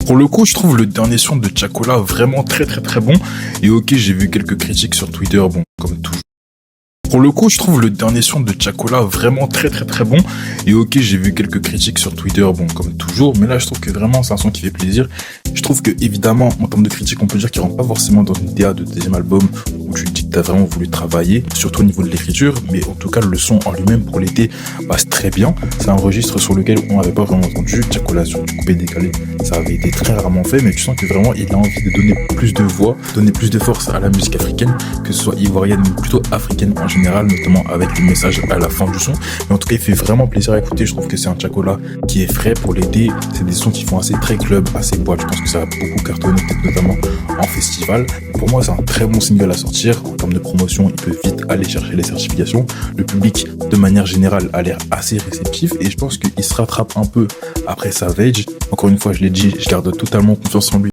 Pour le coup, je trouve le dernier son de Chacola vraiment très bon. Et ok, j'ai vu quelques critiques sur Twitter, bon, comme toujours. Pour le coup, je trouve le dernier son de Chacola vraiment très bon. Et ok, j'ai vu quelques critiques sur Twitter, bon, comme toujours. Mais là, je trouve que vraiment, c'est un son qui fait plaisir. Je trouve que, évidemment, en termes de critiques, on peut dire qu'il rentre pas forcément dans une DA de deuxième album où tu dis que t'as vraiment voulu travailler, surtout au niveau de l'écriture. Mais en tout cas, le son en lui-même pour l'été passe très bien. C'est un registre sur lequel on n'avait pas vraiment entendu. Chacola sur du coupé décalé, ça avait été très rarement fait. Mais tu sens que vraiment, il a envie de donner plus de voix, donner plus de force à la musique africaine, que ce soit ivoirienne ou plutôt africaine en général, notamment avec les messages à la fin du son. Mais en tout cas, il fait vraiment plaisir à écouter. Je trouve que c'est un Chacola qui est frais pour l'été. C'est des sons qui font assez très club, assez boîte. Je pense que ça va beaucoup cartonner, peut-être notamment en festival. Pour moi, c'est un très bon single à sortir. En termes de promotion, il peut vite aller chercher les certifications. Le public, de manière générale, a l'air assez réceptif et je pense qu'il se rattrape un peu après Savage. Encore une fois, je l'ai dit, je garde totalement confiance en lui.